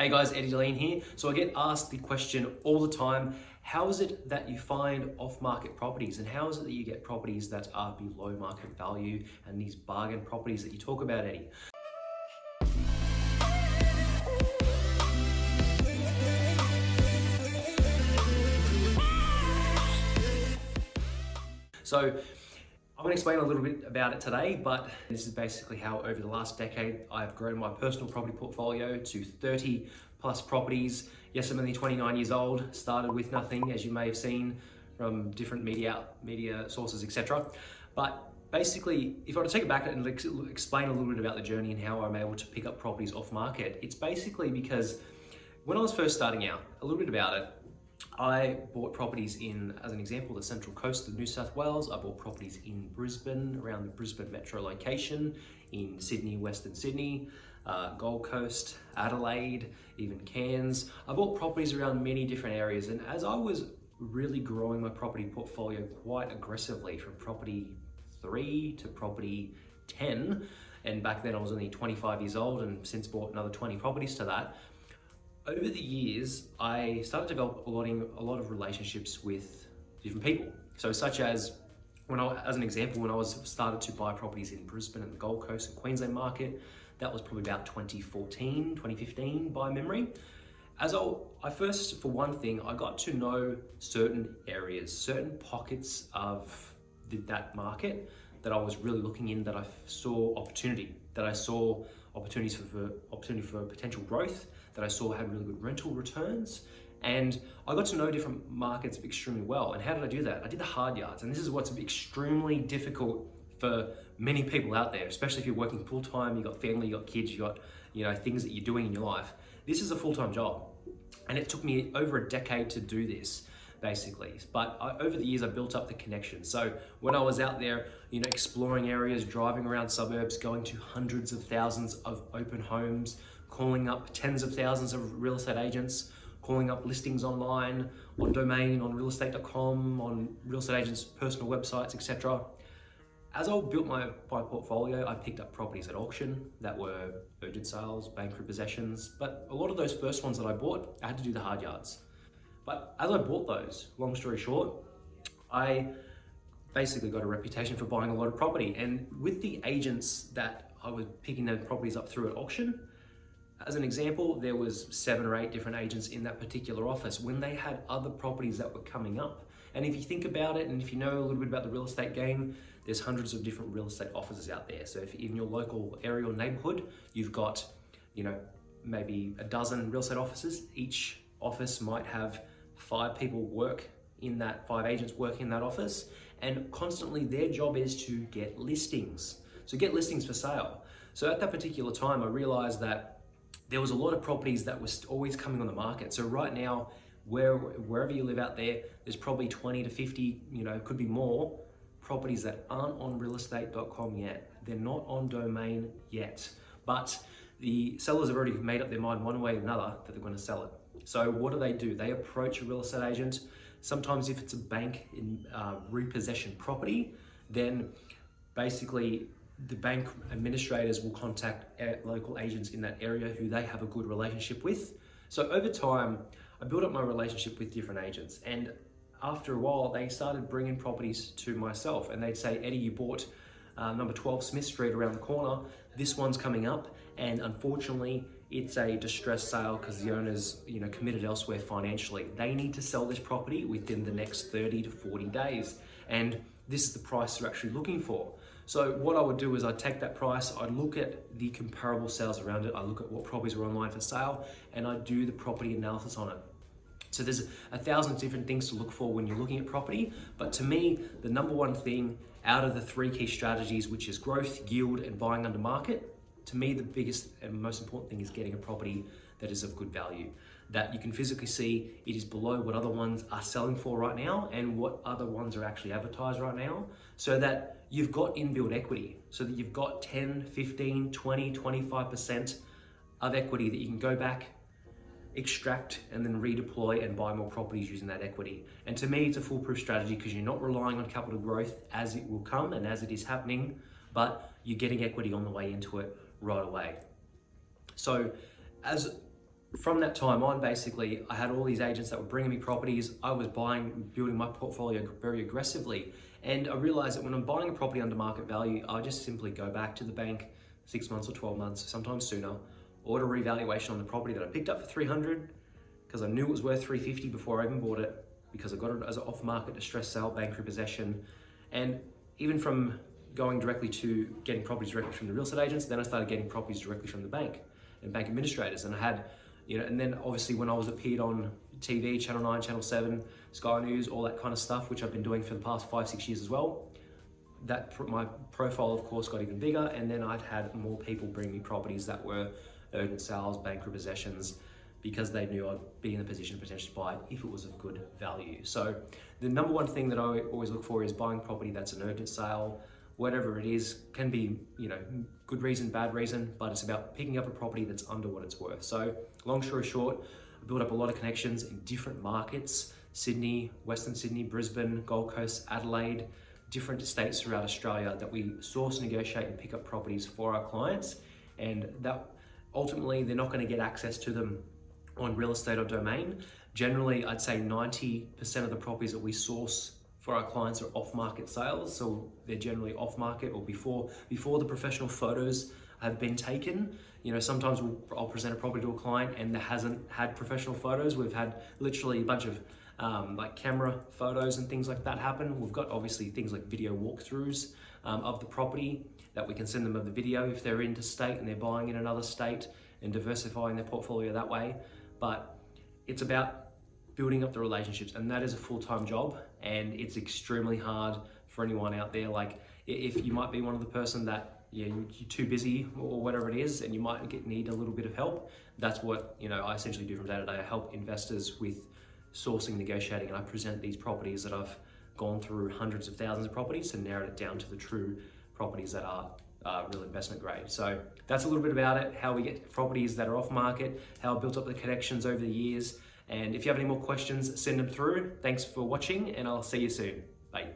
Hey guys, Eddie Dilleen here. So I get asked the question all the time, how is it that you find off-market properties, and how is it that you get properties that are below market value and these bargain properties that you talk about, Eddie? So I'm going to explain a little bit about it today, but this is basically how over the last decade I've grown my personal property portfolio to 30 plus properties. Yes, I'm only 29 years old, started with nothing, as you may have seen from different media sources, etc. But basically, if I were to take it back and explain a little bit about the journey and how I'm able to pick up properties off market, it's basically because when I was first starting out, a little bit about it, I bought properties in, as an example, the central coast of New South Wales. I bought properties in Brisbane, around the Brisbane metro location, in Sydney, Western Sydney, Gold Coast, Adelaide, even Cairns. I bought properties around many different areas, and as I was really growing my property portfolio quite aggressively from property 3 to property 10, and back then I was only 25 years old and since bought another 20 properties to that, over the years, I started to develop a lot of relationships with different people. So such as, as an example, when I started to buy properties in Brisbane and the Gold Coast and Queensland market, that was probably about 2014, 2015 by memory. I first, for one thing, I got to know certain areas, certain pockets of that market that I was really looking in, that I saw opportunity, that I saw opportunity for potential growth, that I saw had really good rental returns. And I got to know different markets extremely well. And how did I do that? I did the hard yards. And this is what's extremely difficult for many people out there, especially if you're working full-time, you got family, you got kids, you got things that you're doing in your life. This is a full-time job. And it took me over a decade to do this, basically. But over the years, I built up the connection. So when I was out there, exploring areas, driving around suburbs, going to hundreds of thousands of open homes, calling up tens of thousands of real estate agents, calling up listings online, on Domain, on realestate.com, on real estate agents' personal websites, etc. As I built my portfolio, I picked up properties at auction that were urgent sales, bank repossessions, but a lot of those first ones that I bought, I had to do the hard yards. But as I bought those, long story short, I basically got a reputation for buying a lot of property. And with the agents that I was picking those properties up through at auction, as an example, there was 7 or 8 different agents in that particular office when they had other properties that were coming up. And if you think about it, and if you know a little bit about the real estate game, there's hundreds of different real estate offices out there. So if in your local area or neighborhood, you've got, maybe a dozen real estate offices. Each office might have 5 people work in that, 5 agents work in that office, and constantly their job is to get listings. So get listings for sale. So at that particular time, I realized that there was a lot of properties that was always coming on the market. So right now, wherever you live out there, there's probably 20 to 50, could be more, properties that aren't on realestate.com yet. They're not on Domain yet, but the sellers have already made up their mind one way or another that they're going to sell it. So what do? They approach a real estate agent. Sometimes if it's a bank in repossession property, then basically the bank administrators will contact local agents in that area who they have a good relationship with. So over time, I built up my relationship with different agents, and after a while, they started bringing properties to myself, and they'd say, Eddie, you bought number 12 Smith Street around the corner. This one's coming up, and unfortunately, it's a distressed sale because the owner's committed elsewhere financially. They need to sell this property within the next 30 to 40 days, and this is the price they're actually looking for. So what I would do is I'd take that price, I'd look at the comparable sales around it, I'd look at what properties were online for sale, and I'd do the property analysis on it. So there's 1,000 different things to look for when you're looking at property, but to me, the number one thing out of the 3 key strategies, which is growth, yield, and buying under market, to me, the biggest and most important thing is getting a property that is of good value, that you can physically see it is below what other ones are selling for right now and what other ones are actually advertised right now, so that you've got inbuilt equity, so that you've got 10, 15, 20, 25% of equity that you can go back, extract, and then redeploy and buy more properties using that equity. And to me, it's a foolproof strategy because you're not relying on capital growth as it will come and as it is happening, but you're getting equity on the way into it right away. So as from that time on, basically, I had all these agents that were bringing me properties. I was building my portfolio very aggressively. And I realized that when I'm buying a property under market value, I just simply go back to the bank 6 months or 12 months, sometimes sooner, order revaluation on the property that I picked up for 300 because I knew it was worth 350 before I even bought it, because I got it as an off-market distressed sale, bank repossession. And even from going directly to getting properties directly from the real estate agents, then I started getting properties directly from the bank and bank administrators. And I had, and then obviously when I was appeared on TV, Channel 9, Channel 7, Sky News, all that kind of stuff, which I've been doing for the past 5-6 years as well, my profile of course got even bigger, and then I'd had more people bring me properties that were urgent sales, bank repossessions, because they knew I'd be in a position to potentially buy it if it was of good value. So the number one thing that I always look for is buying property that's an urgent sale, whatever it is. Can be, good reason, bad reason, but it's about picking up a property that's under what it's worth. So long story short, I built up a lot of connections in different markets: Sydney, Western Sydney, Brisbane, Gold Coast, Adelaide, different states throughout Australia that we source, negotiate, and pick up properties for our clients. And that ultimately, they're not going to get access to them on real estate or domain. Generally, I'd say 90% of the properties that we source for our clients are off-market sales. So they're generally off-market or before the professional photos have been taken. Sometimes I'll present a property to a client and that hasn't had professional photos. We've had literally a bunch of like camera photos and things like that happen. We've got obviously things like video walkthroughs of the property that we can send them of the video if they're interstate and they're buying in another state, and diversifying their portfolio that way. But it's about building up the relationships, and that is a full-time job, and it's extremely hard for anyone out there. Like, if you might be one of the person that you're too busy or whatever it is, and you might need a little bit of help, that's what I essentially do from day to day. I help investors with sourcing, negotiating, and I present these properties that I've gone through hundreds of thousands of properties to narrow it down to the true properties that are real investment grade. So that's a little bit about it, how we get properties that are off market, how I built up the connections over the years. And if you have any more questions, send them through. Thanks for watching, and I'll see you soon. Bye.